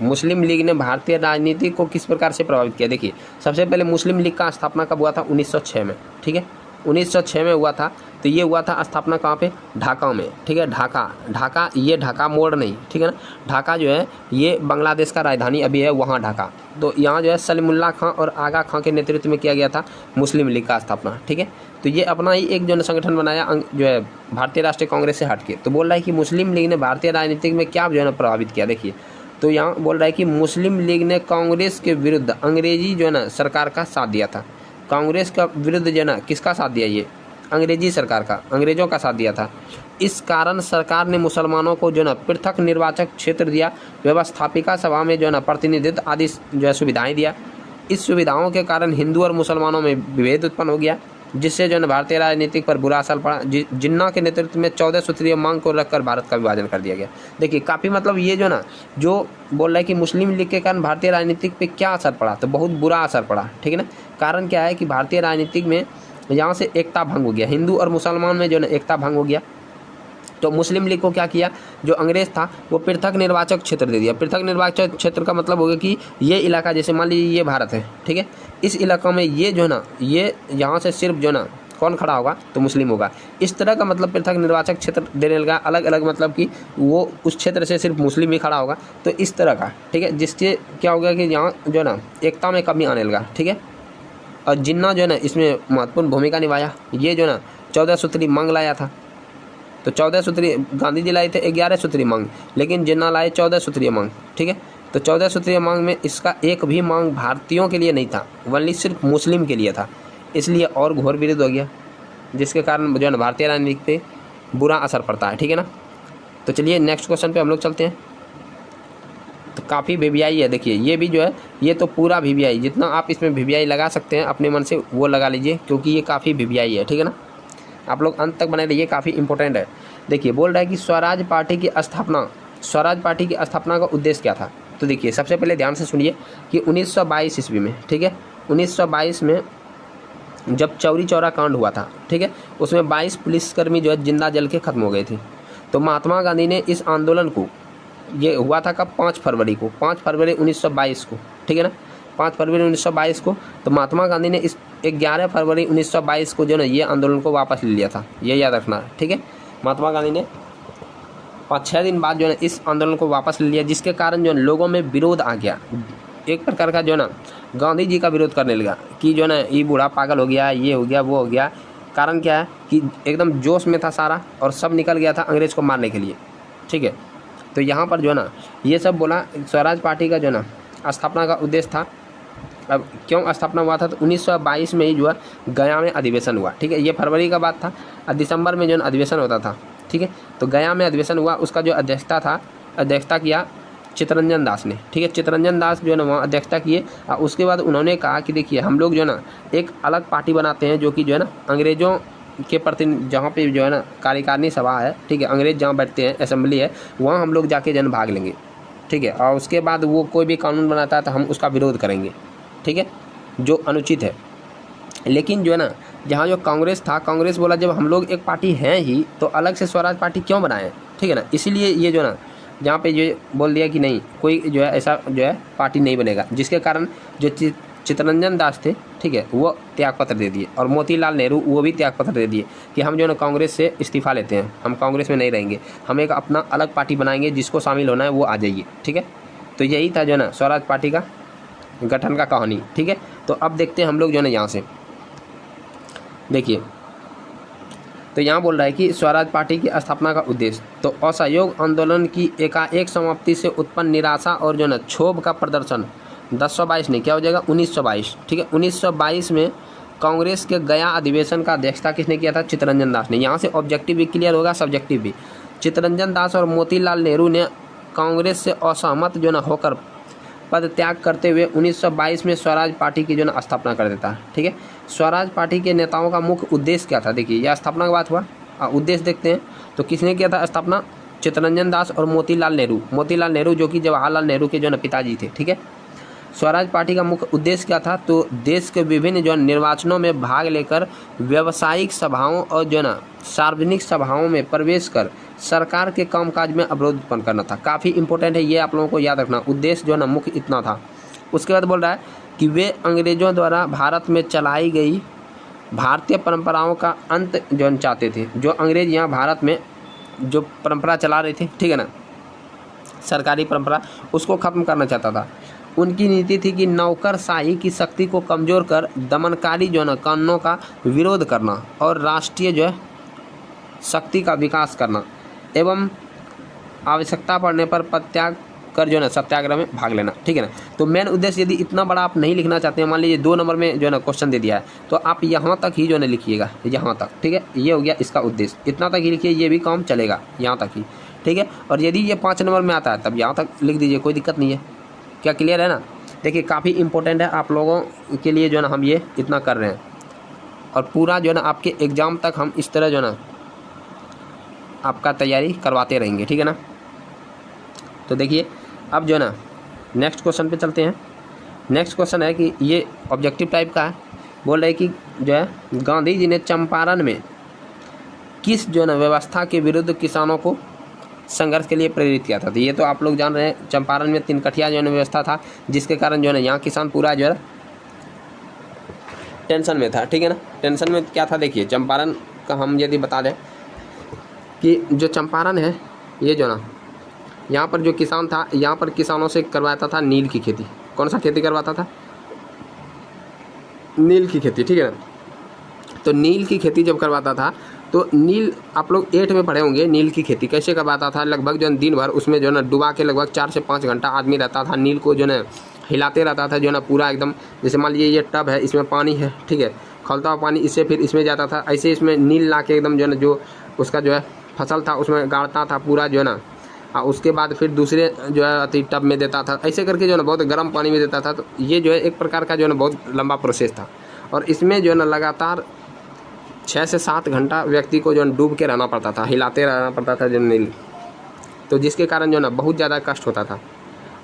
मुस्लिम लीग ने भारतीय राजनीति को किस प्रकार से प्रभावित किया। देखिए सबसे पहले मुस्लिम लीग का स्थापना कब हुआ था, 1906 में, ठीक है, 1906 में हुआ था। तो ये हुआ था स्थापना कहाँ पे, ढाका में, ठीक है, ढाका, ये ढाका मोड़ नहीं, ठीक है ना, ढाका जो है ये बांग्लादेश का राजधानी अभी है, वहाँ ढाका। तो यहाँ जो है सलीमुल्लाह खां और आगा खां के नेतृत्व में किया गया था मुस्लिम लीग का स्थापना, ठीक है। तो ये अपना ही एक जो संगठन बनाया जो है भारतीय राष्ट्रीय कांग्रेस से हट के। तो बोल रहा है कि मुस्लिम लीग ने भारतीय राजनीति में क्या जो है ना प्रभावित किया। देखिए तो यहाँ बोल रहा है कि मुस्लिम लीग ने कांग्रेस के विरुद्ध अंग्रेजी जो है ना सरकार का साथ दिया था। कांग्रेस का विरुद्ध जो है ना किसका साथ दिया, ये अंग्रेजी सरकार का, अंग्रेजों का साथ दिया था। इस कारण सरकार ने मुसलमानों को जो है ना पृथक निर्वाचक क्षेत्र दिया, व्यवस्थापिका सभा में जो है ना प्रतिनिधित्व आदि जो है सुविधाएं दिया। इस सुविधाओं के कारण हिंदू और मुसलमानों में विभेद उत्पन्न हो गया, जिससे जो है भारतीय राजनीति पर बुरा असर पड़ा। जिन्ना के नेतृत्व में 14 सूत्रीय मांग को रखकर भारत का विभाजन कर दिया गया। देखिए काफ़ी मतलब ये जो ना जो बोल रहा है कि मुस्लिम लीग के कारण भारतीय राजनीति पे क्या असर पड़ा, तो बहुत बुरा असर पड़ा, ठीक है ना। कारण क्या है कि भारतीय राजनीति में यहाँ से एकता भंग हो गया, हिंदू और मुसलमान में जो है एकता भंग हो गया। तो मुस्लिम लीग को क्या किया, जो अंग्रेज था वो पृथक निर्वाचक क्षेत्र दे दिया। पृथक निर्वाचक क्षेत्र का मतलब हो गया कि ये इलाका, जैसे मान लीजिए ये भारत है, ठीक है, इस इलाका में ये जो है ना ये यहाँ से सिर्फ जो ना कौन खड़ा होगा, तो मुस्लिम होगा। इस तरह का मतलब पृथक निर्वाचक क्षेत्र देने लगा, अलग अलग मतलब कि वो उस क्षेत्र से सिर्फ मुस्लिम ही खड़ा होगा, तो इस तरह का, ठीक है, जिससे क्या हो गया कि यहाँ जो है ना एकता में कमी आने लगा, ठीक है। और जिन्ना जो है ना इसमें महत्वपूर्ण भूमिका निभाया, ये जो है ना 14 सूत्री मांग लाया था। तो 14 सूत्री गांधी जी लाए थे 11 सूत्रीय मांग, लेकिन जिन्ना लाए 14 सूत्रीय मांग, ठीक है। तो 14 सूत्रीय मांग में इसका एक भी मांग भारतीयों के लिए नहीं था, वनली सिर्फ मुस्लिम के लिए था, इसलिए और घोर विरोध हो गया, जिसके कारण जो है ना भारतीय राजनीति पे बुरा असर पड़ता है, ठीक है ना। तो चलिए नेक्स्ट क्वेश्चन पे हम लोग चलते हैं। तो काफ़ी वीवीआई है, देखिए ये भी जो है ये तो पूरा वीवीआई, जितना आप इसमें वीवीआई लगा सकते हैं अपने मन से वो लगा लीजिए, क्योंकि ये काफ़ी वीवीआई है, ठीक है ना। आप लोग अंत तक बने रहिए, काफ़ी इंपॉर्टेंट है। देखिए बोल रहा है कि स्वराज पार्टी की स्थापना का उद्देश्य क्या था। तो देखिए सबसे पहले ध्यान से सुनिए कि 1922 ईस्वी में, ठीक है, 1922 में जब चौरी चौरा कांड हुआ था, ठीक है, उसमें 22 पुलिसकर्मी जो है जिंदा जल के खत्म हो गए थे। तो महात्मा गांधी ने इस आंदोलन को, ये हुआ था कब, 5 फरवरी को, 5 फरवरी 1922 को, ठीक है ना, 5 फरवरी 1922 को। तो महात्मा गांधी ने इस 11 फरवरी 1922 को जो है ना ये आंदोलन को वापस ले लिया था, ये याद रखना, ठीक है। महात्मा गांधी ने 5-6 दिन बाद जो है इस आंदोलन को वापस ले लिया, जिसके कारण जो है लोगों में विरोध आ गया, एक प्रकार का जो है ना गांधी जी का विरोध करने लगा कि जो है ना ये बूढ़ा पागल हो गया, ये हो गया, वो हो गया। कारण क्या है कि एकदम जोश में था सारा और सब निकल गया था अंग्रेज को मारने के लिए, ठीक है। तो यहाँ पर जो है ना ये सब बोला, स्वराज पार्टी का जो है ना स्थापना का उद्देश्य था। अब क्यों स्थापना हुआ था, तो 1922 में ही जो है गया में अधिवेशन हुआ, ठीक है, ये फरवरी का बात था, और दिसंबर में जो है अधिवेशन होता था, ठीक है। तो गया में अधिवेशन हुआ, उसका जो अध्यक्षता किया चित्तरंजन दास ने, ठीक है, चित्तरंजन दास जो है ना वहाँ अध्यक्षता किए। और उसके बाद उन्होंने कहा कि देखिए हम लोग जो है ना एक अलग पार्टी बनाते हैं, जो कि जो है ना अंग्रेज़ों के प्रति, जहाँ पे जो है ना कार्यकारिणी सभा है, ठीक है, अंग्रेज जहाँ बैठते हैं, असेंबली है, वहाँ हम लोग जाके जन भाग लेंगे, ठीक है। और उसके बाद वो कोई भी कानून बनाता है तो हम उसका विरोध करेंगे, ठीक है, जो अनुचित है। लेकिन जो है ना जहाँ जो कांग्रेस था, कांग्रेस बोला जब हम लोग एक पार्टी हैं ही तो अलग से स्वराज पार्टी क्यों बनाएं, ठीक है ना। इसीलिए ये जो ना जहाँ पे ये बोल दिया कि नहीं, कोई जो है ऐसा जो है पार्टी नहीं बनेगा, जिसके कारण जो चित्तरंजन दास थे, ठीक है, वो त्यागपत्र दे दिए, और मोतीलाल नेहरू वो भी त्यागपत्र दे दिए कि हम जो है ना कांग्रेस से इस्तीफा लेते हैं, हम कांग्रेस में नहीं रहेंगे, हम एक अपना अलग पार्टी बनाएंगे, जिसको शामिल होना है वो आ जाइए, ठीक है। तो यही था जो है ना स्वराज पार्टी का गठन का कहानी, ठीक है। तो अब देखते हैं हम लोग जो है ना यहाँ से देखिए, तो यहाँ बोल रहा है कि स्वराज पार्टी की स्थापना का उद्देश्य, तो असहयोग आंदोलन की एकाएक समाप्ति से उत्पन्न निराशा और जो है ना क्षोभ का प्रदर्शन 1022 नहीं, क्या हो जाएगा 1922, ठीक है। 1922 में कांग्रेस के गया अधिवेशन का अध्यक्षता किसने किया था? चित्तरंजन दास ने। यहाँ से ऑब्जेक्टिव भी क्लियर होगा, सब्जेक्टिव भी। चित्तरंजन दास और मोतीलाल नेहरू ने कांग्रेस से असहमत जो न होकर पद त्याग करते हुए 1922 में स्वराज पार्टी की जो न स्थापना कर देता है, ठीक है। स्वराज पार्टी के नेताओं का मुख्य उद्देश्य क्या था? देखिए यह स्थापना की बात हुआ, उद्देश्य देखते हैं। तो किसने किया था स्थापना? चित्तरंजन दास और मोतीलाल नेहरू। मोतीलाल नेहरू जो कि जवाहरलाल नेहरू के जो न पिताजी थे, ठीक है। स्वराज पार्टी का मुख्य उद्देश्य क्या था? तो देश के विभिन्न जो निर्वाचनों में भाग लेकर व्यावसायिक सभाओं और जो ना सार्वजनिक सभाओं में प्रवेश कर सरकार के कामकाज में अवरोध उत्पन्न करना था। काफ़ी इंपॉर्टेंट है, ये आप लोगों को याद रखना। उद्देश्य जो ना मुख्य इतना था। उसके बाद बोल रहा है कि वे अंग्रेजों द्वारा भारत में चलाई गई भारतीय परंपराओं का अंत जो चाहते थे। जो अंग्रेज यहाँ भारत में जो परंपरा चला रहे थे, ठीक है ना, सरकारी परंपरा, उसको ख़त्म करना चाहता था। उनकी नीति थी कि नौकरशाही की शक्ति को कमज़ोर कर दमनकारी जो है कानूनों का विरोध करना और राष्ट्रीय जो है शक्ति का विकास करना एवं आवश्यकता पड़ने पर पदत्याग कर जो है सत्याग्रह में भाग लेना, ठीक है ना। तो मेन उद्देश्य यदि इतना बड़ा आप नहीं लिखना चाहते हैं, मान लीजिए 2 नंबर में जो है ना क्वेश्चन दे दिया है, तो आप यहाँ तक ही जो है ना लिखिएगा, यहाँ तक, ठीक है। ये हो गया इसका उद्देश्य, इतना तक ही लिखिए, ये भी काम चलेगा यहाँ तक ही, ठीक है। और यदि ये 5 नंबर में आता है तब यहाँ तक लिख दीजिए, कोई दिक्कत नहीं है। क्या क्लियर है ना? देखिए काफ़ी इंपॉर्टेंट है आप लोगों के लिए जो है ना हम ये इतना कर रहे हैं, और पूरा जो है ना आपके एग्ज़ाम तक हम इस तरह जो है ना आपका तैयारी करवाते रहेंगे, ठीक है ना। तो देखिए अब जो है ना नेक्स्ट क्वेश्चन पे चलते हैं। नेक्स्ट क्वेश्चन है कि ये ऑब्जेक्टिव टाइप का है। बोल रहे कि जो है गांधी जी ने चंपारण में किस जो है ना व्यवस्था के विरुद्ध किसानों को संघर्ष के लिए प्रेरित किया था? तो ये तो आप लोग जान रहे हैं, चंपारण में 3 कठिया जो है व्यवस्था था, जिसके कारण जो है ना यहाँ किसान पूरा जो है टेंशन में था, ठीक है ना। टेंशन में क्या था? देखिए चंपारण का हम यदि बता दें कि जो चंपारण है ये जो ना यहाँ पर जो किसान था, यहाँ पर किसानों से करवाता था नील की खेती। कौन सा खेती करवाता था? नील की खेती, ठीक है ना। तो नील की खेती जब करवाता था तो नील आप लोग 8 में पढ़े होंगे। नील की खेती कैसे करवाता था? लगभग जो है दिन भर उसमें जो है ना डुबा के लगभग 4 से 5 घंटा आदमी रहता था, नील को जो है हिलाते रहता था, जो है ना पूरा एकदम, जैसे मान लीजिए ये टब है, इसमें पानी है, ठीक है, खौलता हुआ पानी, इससे फिर इसमें जाता था, ऐसे इसमें नील ला के एकदम जो है ना जो उसका जो है फसल था उसमें गाड़ता था पूरा जो है ना, उसके बाद फिर दूसरे जो है अति टब में देता था, ऐसे करके जो है ना बहुत गर्म पानी में देता था। तो ये जो है एक प्रकार का जो है ना बहुत लंबा प्रोसेस था, और इसमें जो है ना लगातार 6 से 7 घंटा व्यक्ति को जो है डूब के रहना पड़ता था, हिलाते रहना पड़ता था जो नील, तो जिसके कारण जो है ना बहुत ज़्यादा कष्ट होता था।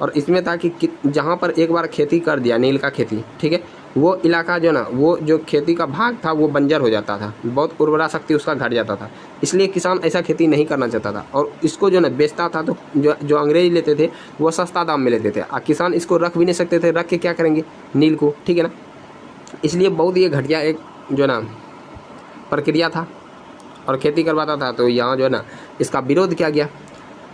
और इसमें था कि जहाँ पर एक बार खेती कर दिया नील का खेती, ठीक है, वो इलाका जो ना वो जो खेती का भाग था वो बंजर हो जाता था, बहुत उर्वरा शक्ति उसका घट जाता था। इसलिए किसान ऐसा खेती नहीं करना चाहता था, और इसको जो ना बेचता था तो जो अंग्रेज लेते थे वो सस्ता दाम में लेते थे, और किसान इसको रख भी नहीं सकते थे, रख के क्या करेंगे नील को, ठीक है ना। इसलिए बहुत ये घटिया एक जो ना प्रक्रिया था और खेती करवाता था। तो यहाँ जो है ना इसका विरोध किया गया।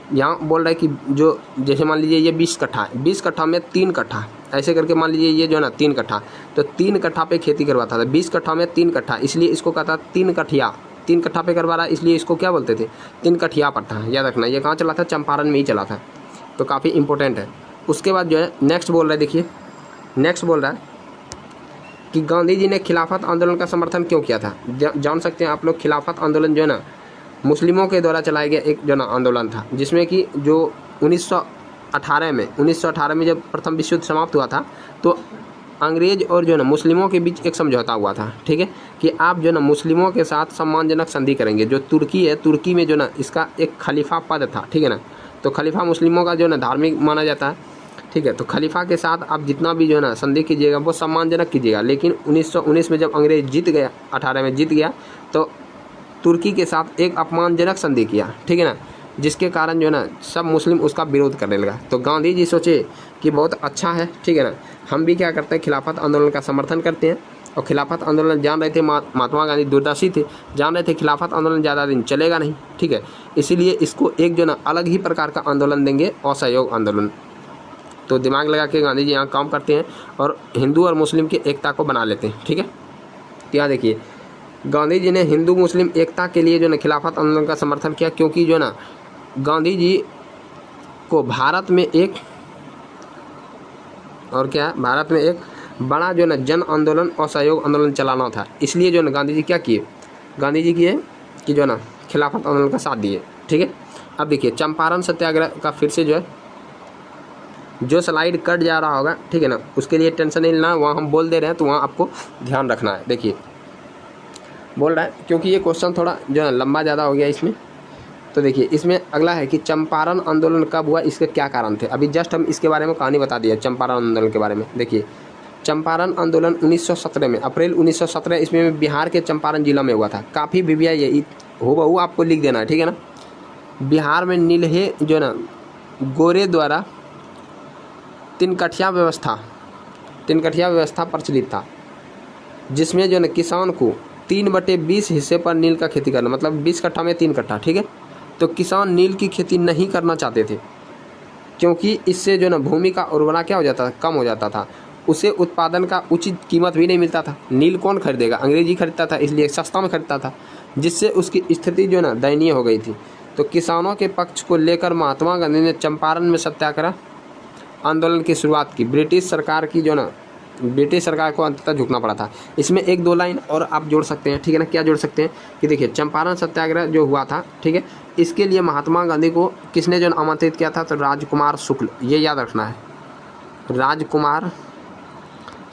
यहाँ बोल रहा है कि जो जैसे मान लीजिए ये 20 कट्ठा है, 20 कट्ठा में 3 कट्ठा, ऐसे करके मान लीजिए ये जो है ना 3 कट्ठा, तो 3 कट्ठा पे खेती करवाता था। 20 कट्ठा में 3 कट्ठा, इसलिए इसको कहता 3 कठिया, 3 कट्ठा पे करवा रहा है, इसलिए इसको क्या बोलते थे? 3 कठिया पट्टा। याद रखना, ये कहाँ चला था? चंपारण में ही चला था, तो काफ़ी इंपॉर्टेंट है। उसके बाद जो है नेक्स्ट बोल रहा है, देखिए नेक्स्ट बोल रहा है कि गांधी जी ने खिलाफत आंदोलन का समर्थन क्यों किया था? जान सकते हैं आप लोग। खिलाफत आंदोलन जो है ना मुस्लिमों के द्वारा चलाया गया एक जो ना आंदोलन था, जिसमें कि जो 1918 में जब प्रथम विश्व युद्ध समाप्त हुआ था, तो अंग्रेज और जो ना मुस्लिमों के बीच एक समझौता हुआ था, ठीक है, कि आप जो ना मुस्लिमों के साथ सम्मानजनक संधि करेंगे। जो तुर्की है, तुर्की में जो ना इसका एक खलीफा पद था, ठीक है ना, तो खलीफा मुस्लिमों का जो ना धार्मिक माना जाता है, ठीक है। तो खलीफा के साथ आप जितना भी जो है ना संधि कीजिएगा वो सम्मानजनक कीजिएगा। लेकिन 1919 में जब अंग्रेज जीत गया, 18 में जीत गया, तो तुर्की के साथ एक अपमानजनक संधि किया, ठीक है ना, जिसके कारण जो है ना सब मुस्लिम उसका विरोध करने लगा। तो गांधी जी सोचे कि बहुत अच्छा है, ठीक है ना, हम भी क्या करते हैं, खिलाफत आंदोलन का समर्थन करते हैं। और खिलाफत आंदोलन जान रहे थे, महात्मा गांधी दूरदर्शी थे, जान रहे थे खिलाफत आंदोलन ज़्यादा दिन चलेगा नहीं, ठीक है, इसीलिए इसको एक जो ना अलग ही प्रकार का आंदोलन देंगे, असहयोग आंदोलन। तो दिमाग लगा के गांधी जी यहाँ काम करते हैं और हिंदू और मुस्लिम की एकता को बना लेते हैं। ठीक है, यहाँ देखिए गांधी जी ने हिंदू मुस्लिम एकता के लिए जो ना खिलाफत आंदोलन का समर्थन किया, क्योंकि जो ना गांधी जी को भारत में एक और क्या भारत में एक बड़ा जो ना जन आंदोलन असहयोग आंदोलन चलाना था। इसलिए जो ना गांधी जी क्या किए, गांधी जी किए कि जो ना खिलाफत आंदोलन का साथ दिए। ठीक है, अब देखिए चंपारण सत्याग्रह का फिर से जो है जो स्लाइड कट जा रहा होगा, ठीक है ना, उसके लिए टेंशन नहीं लेना, वहाँ हम बोल दे रहे हैं तो वहाँ आपको ध्यान रखना है। देखिए बोल रहा है क्योंकि ये क्वेश्चन थोड़ा जो है लंबा ज़्यादा हो गया इसमें। तो देखिए इसमें अगला है कि चंपारण आंदोलन कब हुआ, इसके क्या कारण थे। अभी जस्ट हम इसके बारे में कहानी बता दिया चंपारण आंदोलन के बारे में। देखिए चंपारण आंदोलन 1917 में, अप्रैल 1917 इसमें बिहार के चंपारण जिला में हुआ था। काफ़ी विविया ये हूबहू आपको लिख देना है, ठीक है ना। बिहार में नीलहे जो ना गोरे द्वारा तीन कठिया व्यवस्था प्रचलित था, जिसमें जो ना किसान को 3/20 हिस्से पर नील का खेती करना, मतलब 20 कट्ठा में 3 कट्ठा। ठीक है, तो किसान नील की खेती नहीं करना चाहते थे, क्योंकि इससे जो ना भूमि का उर्वरता क्या हो जाता था, कम हो जाता था। उसे उत्पादन का उचित कीमत भी नहीं मिलता था। नील कौन खरीदेगा, अंग्रेजी खरीदता था, इसलिए सस्ता में खरीदता था, जिससे उसकी स्थिति जो ना दयनीय हो गई थी। तो किसानों के पक्ष को लेकर महात्मा गांधी ने चंपारण में सत्याग्रह आंदोलन की शुरुआत की। ब्रिटिश सरकार को अंततः झुकना पड़ा था। इसमें 1-2 लाइन और आप जोड़ सकते हैं, ठीक है ना। क्या जोड़ सकते हैं कि देखिए चंपारण सत्याग्रह जो हुआ था, ठीक है, इसके लिए महात्मा गांधी को किसने जो आमंत्रित किया था, तो राजकुमार शुक्ल, ये याद रखना है। राजकुमार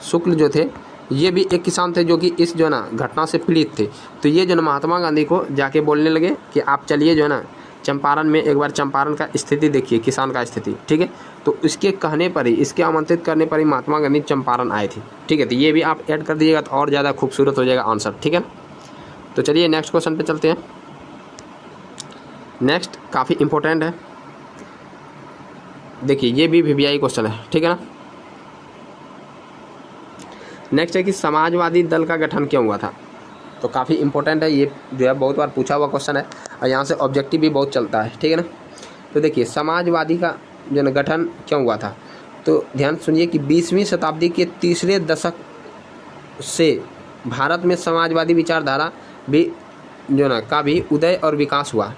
शुक्ल जो थे ये भी एक किसान थे जो कि इस जो ना घटना से पीड़ित थे। तो ये जो ना महात्मा गांधी को जाके बोलने लगे कि आप चलिए जो ना चंपारण में एक बार चंपारण का स्थिति देखिए, किसान का स्थिति। ठीक है, तो इसके कहने पर ही, इसके आमंत्रित करने पर ही महात्मा गांधी चंपारण आए थे। ठीक है, तो ये भी आप ऐड कर दीजिएगा तो और ज़्यादा खूबसूरत हो जाएगा आंसर। ठीक है, तो चलिए नेक्स्ट क्वेश्चन पे चलते हैं। नेक्स्ट काफ़ी इंपॉर्टेंट है, देखिए ये भी वीवीआई क्वेश्चन है, ठीक है ना। नेक्स्ट है कि समाजवादी दल का गठन क्यों हुआ था। तो काफ़ी इंपॉर्टेंट है, ये जो है बहुत बार पूछा हुआ क्वेश्चन है और यहाँ से ऑब्जेक्टिव भी बहुत चलता है, ठीक है ना। तो देखिए समाजवादी का जो ना गठन क्यों हुआ था, तो ध्यान सुनिए कि 20वीं शताब्दी के तीसरे दशक से भारत में समाजवादी विचारधारा भी जो ना का भी उदय और विकास हुआ।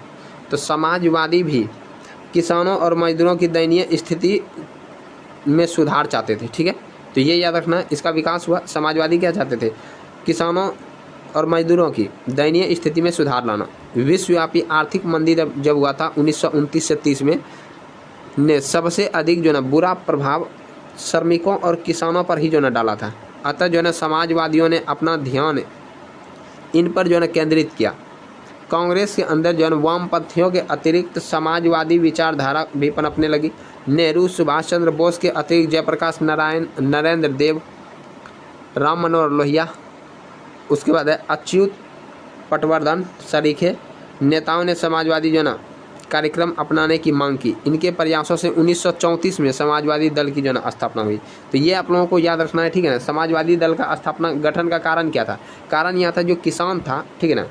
तो समाजवादी भी किसानों और मजदूरों की दयनीय स्थिति में सुधार चाहते थे। ठीक है, तो ये याद रखना, इसका विकास हुआ। समाजवादी क्या चाहते थे, किसानों और मजदूरों की दयनीय स्थिति में सुधार लाना। विश्वव्यापी आर्थिक मंदी जब हुआ था 1929 से 30 में, ने सबसे अधिक जो ना बुरा प्रभाव श्रमिकों और किसानों पर ही जो ना डाला था। अतः जो ना समाजवादियों ने अपना ध्यान इन पर जो ना केंद्रित किया। कांग्रेस के अंदर जो है वामपंथियों के अतिरिक्त समाजवादी विचारधारा भी पनपने लगी। नेहरू, सुभाष चंद्र बोस के अतिरिक्त जयप्रकाश नारायण, नरेंद्र देव, राम मनोहर लोहिया, उसके बाद है अच्युत पटवर्धन सरीखे नेताओं ने समाजवादी जो ना कार्यक्रम अपनाने की मांग की। इनके प्रयासों से 1934 में समाजवादी दल की जो ना स्थापना हुई। तो ये आप लोगों को याद रखना है, ठीक है ना। समाजवादी दल का स्थापना गठन का कारण क्या था, कारण यह था जो किसान था, ठीक है ना,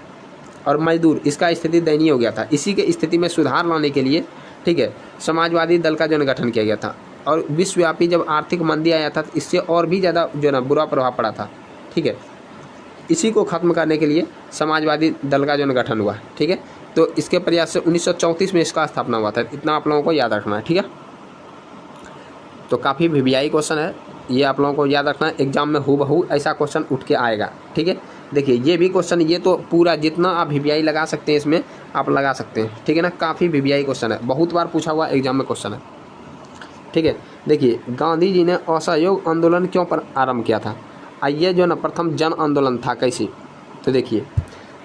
और मजदूर, इसका स्थिति दयनीय हो गया था। इसी के स्थिति में सुधार लाने के लिए, ठीक है, समाजवादी दल का जो गठन किया गया था। और विश्वव्यापी जब आर्थिक मंदी आया था, इससे और भी ज़्यादा जो ना बुरा प्रभाव पड़ा था। ठीक है, इसी को ख़त्म करने के लिए समाजवादी दल का जो गठन हुआ। ठीक है, तो इसके प्रयास से 1934 में इसका स्थापना हुआ था। इतना आप लोगों को याद रखना है, ठीक है। तो काफ़ी वीवीआई क्वेश्चन है, ये आप लोगों को याद रखना है। एग्जाम में हूबहू ऐसा क्वेश्चन उठ के आएगा, ठीक है। देखिए ये भी क्वेश्चन, ये तो पूरा जितना आप वीवीआई लगा सकते हैं इसमें आप लगा सकते हैं, ठीक है ना। काफ़ी वीवीआई क्वेश्चन है, बहुत बार पूछा हुआ एग्जाम में क्वेश्चन है, ठीक है। देखिए गांधी जी ने असहयोग आंदोलन क्यों आरंभ किया था। आइए जो ना प्रथम जन आंदोलन था कैसे, तो देखिए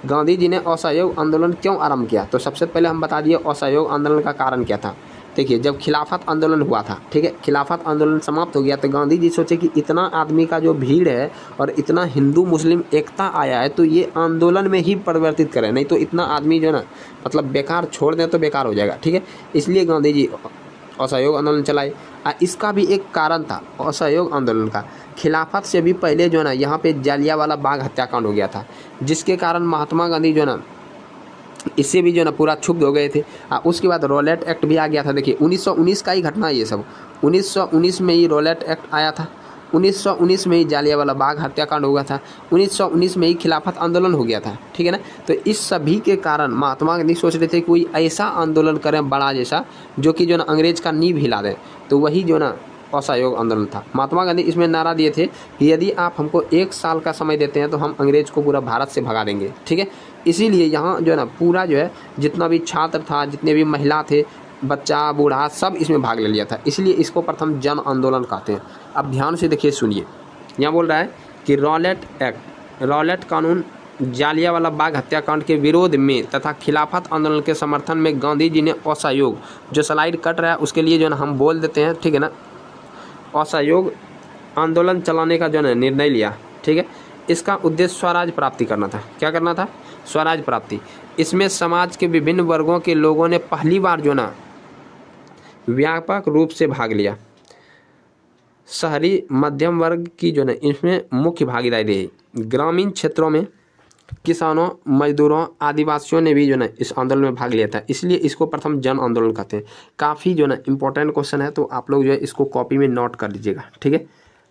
गांधी जी ने असहयोग आंदोलन क्यों आरंभ किया। तो सबसे पहले हम बता दिए असहयोग आंदोलन का कारण क्या था। देखिए जब खिलाफत आंदोलन हुआ था, ठीक है, खिलाफत आंदोलन समाप्त हो गया, तो गांधी जी सोचे कि इतना आदमी का जो भीड़ है और इतना हिंदू मुस्लिम एकता आया है, तो ये आंदोलन में ही परिवर्तित करें, नहीं तो इतना आदमी जो ना मतलब बेकार छोड़ दें तो बेकार हो जाएगा, ठीक है। इसलिए गांधी जी असहयोग आंदोलन चलाए। इसका भी एक कारण था असहयोग आंदोलन का, खिलाफत से भी पहले जो ना यहाँ पे जालियांवाला बाग हत्याकांड हो गया था, जिसके कारण महात्मा गांधी जो ना इससे भी जो है ना पूरा क्षुब्ध हो गए थे। उसके बाद रॉलेट एक्ट भी आ गया था। देखिए 1919 का ही घटना ये सब, 1919 में ही रॉलेट एक्ट आया था, 1919 में ही जालियांवाला बाग हत्याकांड हुआ था, 1919 में ही खिलाफत आंदोलन हो गया था, ठीक है ना। तो इस सभी के कारण महात्मा गांधी सोच रहे थे कि कोई ऐसा आंदोलन करें बड़ा जैसा, जो कि जो ना अंग्रेज का नींव हिला दें। तो वही जो ना असहयोग आंदोलन था। महात्मा गांधी इसमें नारा दिए थे कि यदि आप हमको 1 साल का समय देते हैं तो हम अंग्रेज को पूरा भारत से भगा देंगे, ठीक है। इसीलिए यहाँ जो है ना पूरा जो है जितना भी छात्र था, जितने भी महिला थे, बच्चा बूढ़ा, सब इसमें भाग ले लिया था। इसलिए इसको प्रथम जन आंदोलन कहते हैं। अब ध्यान से देखिए, सुनिए, यहाँ बोल रहा है कि रॉलेट एक्ट, रॉलेट कानून जालियांवाला बाग हत्याकांड के विरोध में तथा खिलाफत आंदोलन के समर्थन में गांधी जी ने असहयोग, जो स्लाइड कट रहा है उसके लिए जो है हम बोल देते हैं, ठीक है ना, असहयोग आंदोलन चलाने का जो है निर्णय लिया, ठीक है। इसका उद्देश्य स्वराज प्राप्ति करना था। क्या करना था? स्वराज प्राप्ति। इसमें समाज के विभिन्न वर्गों के लोगों ने पहली बार जो ना व्यापक रूप से भाग लिया। शहरी मध्यम वर्ग की जो है इसमें मुख्य भागीदारी रही। ग्रामीण क्षेत्रों में किसानों, मजदूरों, आदिवासियों ने भी जो है इस आंदोलन में भाग लिया था। इसलिए इसको प्रथम जन आंदोलन कहते हैं। काफ़ी जो है इंपॉर्टेंट क्वेश्चन है, तो आप लोग जो है इसको कॉपी में नोट कर लीजिएगा, ठीक है,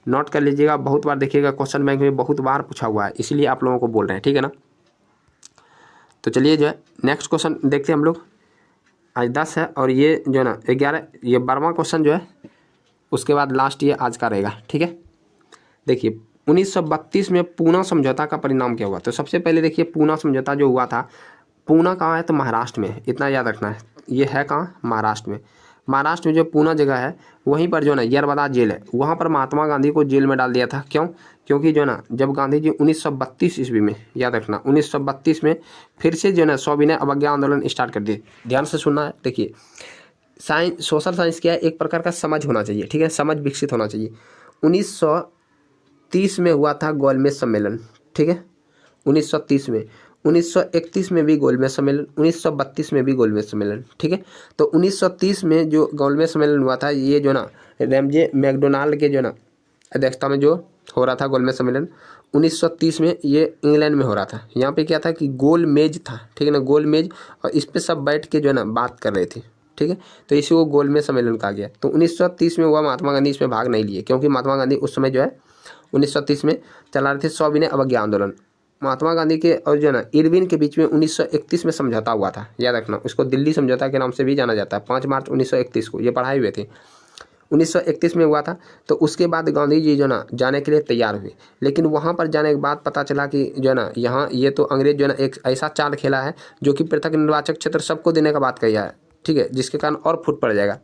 नोट कर लीजिएगा। बहुत बार देखिएगा, क्वेश्चन बैंक में बहुत बार पूछा हुआ है, इसलिए आप लोगों को बोल रहे हैं, ठीक है ना। तो चलिए जो है नेक्स्ट क्वेश्चन देखते हैं हम लोग। आज 10 है और ये जो है ना 11, ये 12वां क्वेश्चन जो है, उसके बाद लास्ट ये आज का रहेगा, ठीक है। देखिए 1932 में पूना समझौता का परिणाम क्या हुआ? तो सबसे पहले देखिए पूना समझौता जो हुआ था, पूना कहाँ है? तो महाराष्ट्र में, इतना याद रखना है। ये है कहाँ? महाराष्ट्र में। महाराष्ट्र में जो पूना जगह है वहीं पर जो ना यरवदा जेल है, वहाँ पर महात्मा गांधी को जेल में डाल दिया था। क्यों? क्योंकि जो ना जब गांधी जी 1932 ईस्वी में, याद रखना 1932 में फिर से जो ना सविनय अवज्ञा आंदोलन स्टार्ट कर दिए। ध्यान से सुनना है। देखिए साइंस, सोशल साइंस क्या है? एक प्रकार का समझ होना चाहिए, ठीक है, समझ विकसित होना चाहिए। 1930 में हुआ था गोलमेज सम्मेलन, ठीक है, 1930 में, 1931 में भी गोलमेज सम्मेलन, 1932 में भी गोलमेज सम्मेलन, ठीक है। तो 1930 में जो गोलमेज सम्मेलन हुआ था, ये जो ना रैमजे मैकडोनाल्ड के जो ना अध्यक्षता में जो हो रहा था गोलमेज सम्मेलन, 1930 में ये इंग्लैंड में हो रहा था। यहाँ पे क्या था कि गोल मेज था, ठीक है ना, गोल मेज, और इस पे सब बैठ के जो है ना बात कर रहे थे, ठीक है। तो इसी को गोलमेज सम्मेलन कहा गया। तो 1930 में हुआ, महात्मा गांधी इसमें भाग नहीं लिए, क्योंकि महात्मा गांधी उस समय जो है 1930 में चला रहे थे सविनय अवज्ञा आंदोलन। महात्मा गांधी के और जो है ना इरविन के बीच में 1931 में समझौता हुआ था, याद रखना, उसको दिल्ली समझौता के नाम से भी जाना जाता है। 5 मार्च 1931 को ये पढ़ाए हुए थे, 1931 में हुआ था। तो उसके बाद गांधी जी जो ना जाने के लिए तैयार हुए, लेकिन वहाँ पर जाने के बाद पता चला कि जो है ना यहाँ ये तो अंग्रेज जो है ना एक ऐसा चाल खेला है जो कि पृथक निर्वाचक क्षेत्र सबको देने का बात कही है, ठीक है, जिसके कारण और फुट पड़ जाएगा।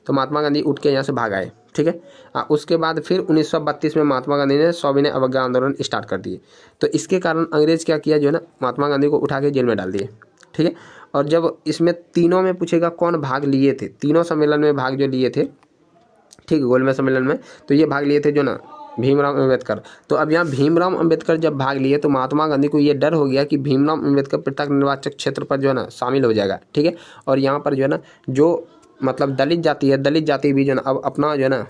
तो महात्मा गांधी उठ के यहाँ से भाग आए, ठीक है। उसके बाद फिर 1932 में महात्मा गांधी ने सविनय अवज्ञा आंदोलन स्टार्ट कर दिए। तो इसके कारण अंग्रेज क्या किया, जो है ना महात्मा गांधी को उठा के जेल में डाल दिए, ठीक है। और जब इसमें तीनों में पूछेगा कौन भाग लिए थे, तीनों सम्मेलन में भाग जो लिए थे, ठीक है, गोलमेज सम्मेलन में, तो ये भाग लिए थे जो ना भीमराव अम्बेडकर। तो अब यहाँ भीमराव अम्बेडकर जब भाग लिए तो महात्मा गांधी को ये डर हो गया कि भीमराव अम्बेडकर पृथक निर्वाचक क्षेत्र पर जो है ना शामिल हो जाएगा, ठीक है। और यहाँ पर जो है ना जो मतलब दलित जाति है, दलित जाति भी जो है ना अब अपना जो है ना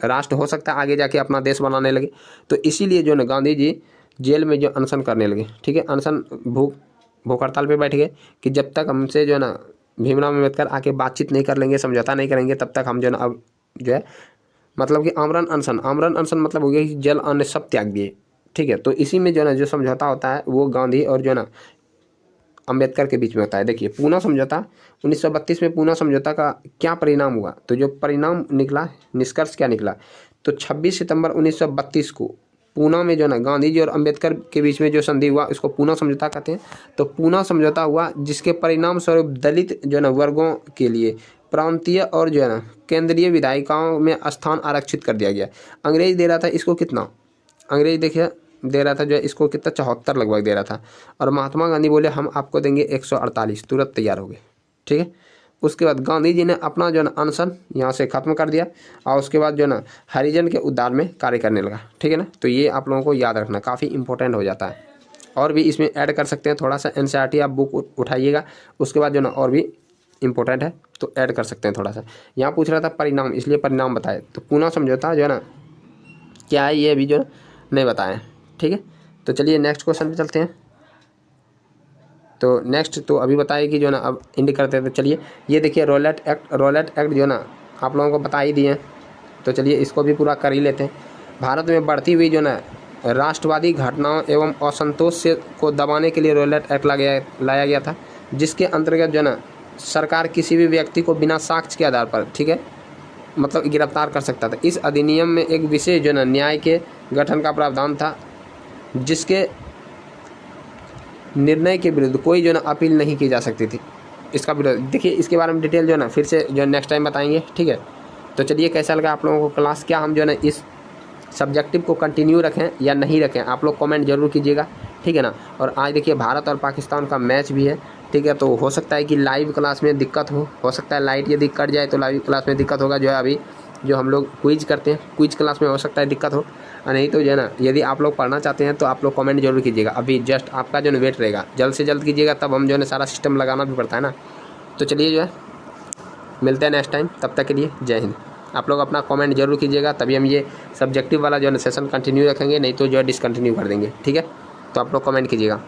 राष्ट्र हो सकता है आगे जाके अपना देश बनाने लगे। तो इसीलिए जो है ना गांधी जी जेल में जो अनशन करने लगे, ठीक है, अनशन भूख हड़ताल पे बैठ गए कि जब तक हमसे जो है ना भीमराव अम्बेडकर आके बातचीत नहीं कर लेंगे, समझौता नहीं करेंगे, तब तक हम जो है ना अब जो है मतलब कि आमरण अनशन, आमरण अनशन मतलब हो गया कि जल अन्न सब त्याग दिए, ठीक है। तो इसी में जो है ना जो समझौता होता है वो गांधी और जो है ना अम्बेडकर के बीच में होता है। देखिए पूना समझौता 1932 में, पूना समझौता का क्या परिणाम हुआ? तो जो परिणाम निकला, निष्कर्ष क्या निकला? तो 26 सितंबर 1932 को पूना में जो ना गांधी जी और अम्बेडकर के बीच में जो संधि हुआ, इसको पूना समझौता कहते हैं। तो पूना समझौता हुआ जिसके परिणाम स्वरूप दलित जो है ना वर्गों के लिए प्रांतीय और जो है ना केंद्रीय विधायिकाओं में स्थान आरक्षित कर दिया गया। अंग्रेज दे रहा था इसको कितना? अंग्रेज देखिए दे रहा था जो है इसको कितना, 74 लगभग दे रहा था, और महात्मा गांधी बोले हम आपको देंगे 148, तुरंत तैयार हो गए, ठीक है। उसके बाद गांधी जी ने अपना जो है ना अनशन यहाँ से ख़त्म कर दिया, और उसके बाद जो है ना हरिजन के उद्धार में कार्य करने लगा, ठीक है ना। तो ये आप लोगों को याद रखना, काफ़ी इंपॉर्टेंट हो जाता है। और भी इसमें ऐड कर सकते हैं थोड़ा सा, NCERT आप बुक उठाइएगा, उसके बाद जो ना और भी इंपॉर्टेंट है तो ऐड कर सकते हैं थोड़ा सा। यहाँ पूछ रहा था परिणाम, इसलिए परिणाम बताए। तो पूना समझौता जो है ना क्या है ये अभी जो नहीं बताएं, ठीक है। तो चलिए नेक्स्ट क्वेश्चन पे चलते हैं। तो नेक्स्ट तो अभी बताइए कि जो ना अब इंड करते हैं। तो चलिए ये देखिए रोलेट एक्ट जो ना आप लोगों को बता ही दिए हैं, तो चलिए इसको भी पूरा कर ही लेते हैं। भारत में बढ़ती हुई जो ना राष्ट्रवादी घटनाओं एवं असंतोष से को दबाने के लिए रोलेट एक्ट लाया गया था, जिसके अंतर्गत जो ना सरकार किसी भी व्यक्ति को बिना साक्ष्य के आधार पर, ठीक है, मतलब गिरफ्तार कर सकता था। इस अधिनियम में एक विशेष जो ना न्याय के गठन का प्रावधान था, जिसके निर्णय के विरुद्ध कोई जो ना अपील नहीं की जा सकती थी। इसका विरोध देखिए, इसके बारे में डिटेल जो ना फिर से जो नेक्स्ट टाइम बताएंगे, ठीक है। तो चलिए कैसा लगा आप लोगों को क्लास, क्या हम जो ना इस सब्जेक्टिव को कंटिन्यू रखें या नहीं रखें, आप लोग कमेंट जरूर कीजिएगा, ठीक है ना। और आज देखिए भारत और पाकिस्तान का मैच भी है, ठीक है। तो हो सकता है कि लाइव क्लास में दिक्कत हो सकता है लाइट यदि कट जाए तो लाइव क्लास में दिक्कत होगा। जो है अभी जो हम लोग क्विज करते हैं, क्विज क्लास में हो सकता है दिक्कत हो, और नहीं तो जो है ना यदि आप लोग पढ़ना चाहते हैं तो आप लोग कमेंट जरूर कीजिएगा। अभी जस्ट आपका जो है वेट रहेगा, जल्द से जल्द कीजिएगा, तब हम जो है सारा सिस्टम लगाना भी पड़ता है ना। तो चलिए जो है मिलते हैं नेक्स्ट टाइम, तब तक के लिए जय हिंद। आप लोग अपना कमेंट जरूर कीजिएगा, तभी हम ये सब्जेक्टिव वाला जो है सेशन कंटिन्यू रखेंगे, नहीं तो जो है डिसकंटिन्यू कर देंगे, ठीक है। तो आप लोग कमेंट कीजिएगा।